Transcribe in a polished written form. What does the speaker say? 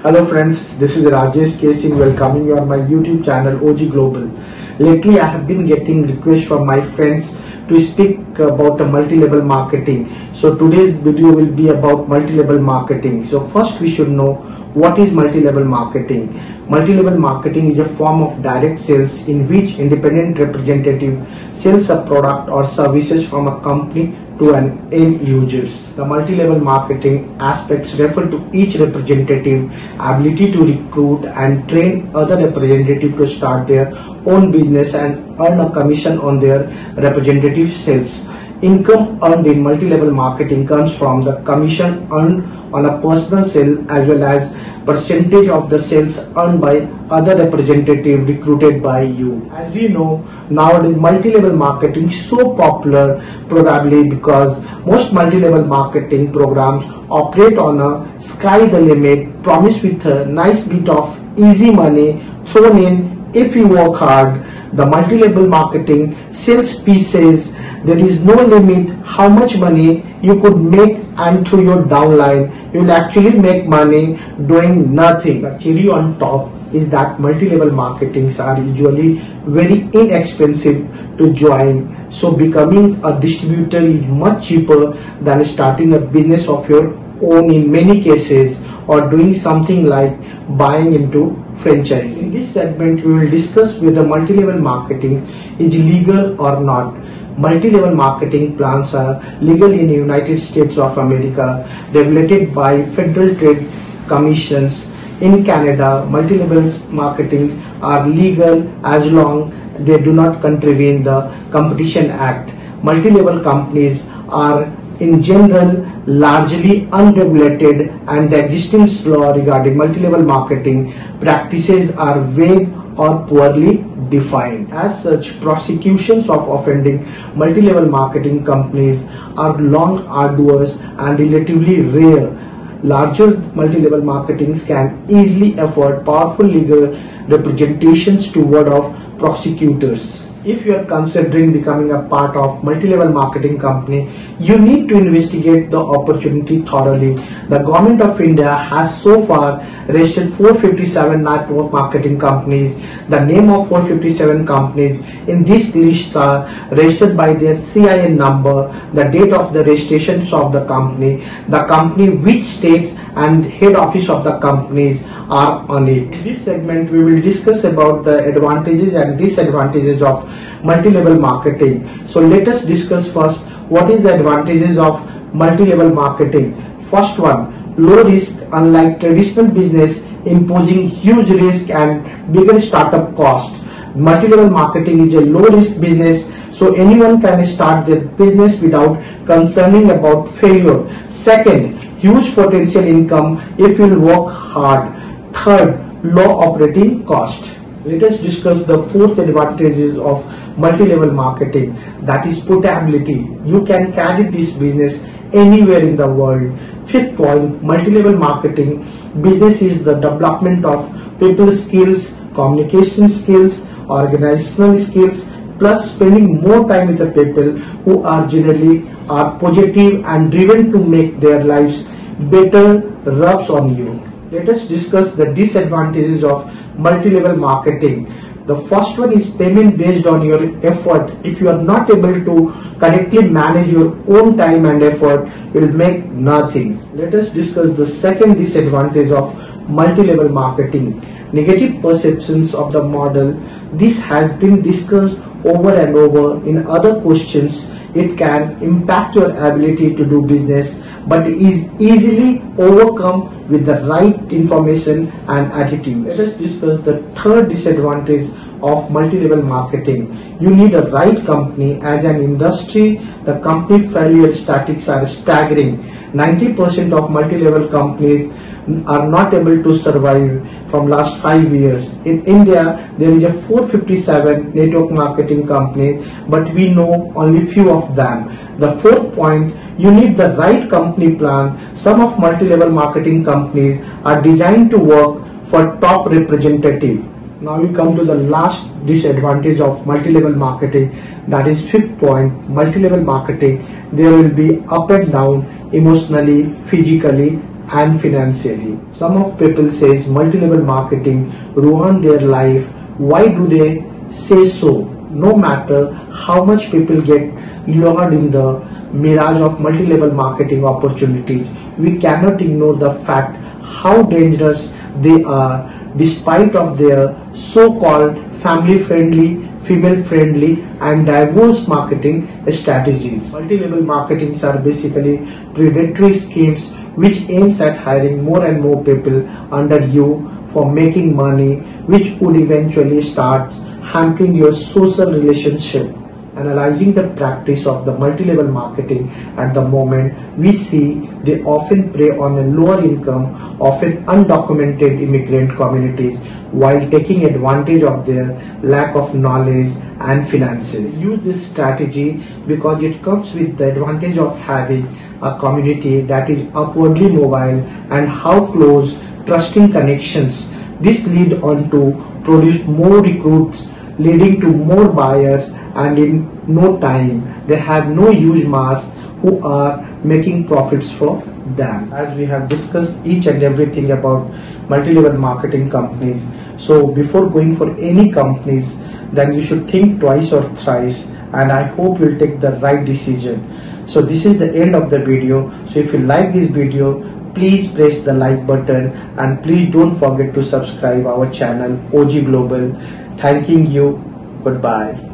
Hello friends, this is Rajesh K. Singh welcoming you on my YouTube channel OG Global. Lately I have been getting requests from my friends to speak about multi-level marketing. So today's video will be about multi-level marketing. So first we should know what is multi-level marketing. Multi-level marketing is a form of direct sales in which independent representative sells a product or services from a company to an end users. The multi-level marketing aspects refer to each representative ability to recruit and train other representatives to start their own business and earn a commission on their representative sales. Income earned in multi-level marketing comes from the commission earned on a personal sale as well as percentage of the sales earned by other representative recruited by you. As we know, nowadays multi-level marketing is so popular probably because most multi-level marketing programs operate on a sky the limit promise with a nice bit of easy money thrown in if you work hard. The multi-level marketing sales pitch says there is no limit how much money you could make, and through your downline you will actually make money doing nothing. The cherry on top is that multi-level marketings are usually very inexpensive to join, so becoming a distributor is much cheaper than starting a business of your own in many cases, or doing something like buying into franchise. In this segment we will discuss whether multi-level marketing is legal or not. Multi-level marketing plans are legal in the United States of America, regulated by Federal Trade Commissions. In Canada, multi-level marketing are legal as long they do not contravene the Competition Act. Multi-level companies are in general largely unregulated, and the existing law regarding multi-level marketing practices are vague or poorly defined. As such, prosecutions of offending multi-level marketing companies are long, arduous and relatively rare. Larger multi-level marketings can easily afford powerful legal representations to ward off prosecutors. If you are considering becoming a part of multi-level marketing company, you need to investigate the opportunity thoroughly. The government of India has so far registered 457 network marketing companies. The name of 457 companies in this list are registered by their CIN number, the date of the registrations of the company which states and head office of the companies are on it. In this segment we will discuss about the advantages and disadvantages of multi-level marketing. So let us discuss first what is the advantages of multi-level marketing. First one, low risk. Unlike traditional business imposing huge risk and bigger startup cost, multi-level marketing is a low risk business, so anyone can start their business without concerning about failure. Second, huge potential income if you work hard. Third, low operating cost. Let us discuss the fourth advantages of multi-level marketing, that is portability. You can carry this business anywhere in the world. Fifth point, multi-level marketing business is the development of people skills, communication skills, organizational skills, plus spending more time with the people who are generally positive and driven to make their lives better rubs on you. Let us discuss the disadvantages of multi-level marketing. The first one is payment based on your effort. If you are not able to correctly manage your own time and effort, you will make nothing. Let us discuss the second disadvantage of multi-level marketing. Negative perceptions of the model. This has been discussed over and over in other questions. It can impact your ability to do business, but is easily overcome with the right information and attitude. Let us discuss the third disadvantage of multi-level marketing. You need a right company. As an industry, the company failure statistics are staggering. 90% of multi-level companies are not able to survive from last 5 years. In India, there is a 457 network marketing company, but we know only few of them. The fourth point, you need the right company plan. Some of multi-level marketing companies are designed to work for top representative. Now we come to the last disadvantage of multi-level marketing, that is fifth point, multi-level marketing. There will be up and down emotionally, physically, and financially. Some of people says multi-level marketing ruin their life. Why do they say so? No matter how much people get lured in the mirage of multi-level marketing opportunities, we cannot ignore the fact how dangerous they are despite of their so-called family-friendly, female-friendly and diverse marketing strategies. Multi-level marketings are basically predatory schemes which aims at hiring more and more people under you for making money, which would eventually start hampering your social relationship. Analyzing the practice of the multi-level marketing at the moment, we see they often prey on a lower income, often undocumented immigrant communities while taking advantage of their lack of knowledge and finances. Use this strategy because it comes with the advantage of having a community that is upwardly mobile and how close trusting connections. This lead on to produce more recruits, leading to more buyers, and in no time they have no huge mass who are making profits for them. As we have discussed each and everything about multi-level marketing companies, so before going for any companies, then you should think twice or thrice, and I hope you'll take the right decision. So this is the end of the video. So if you like this video, please press the like button and please don't forget to subscribe our channel OG Global. Thanking you. Goodbye.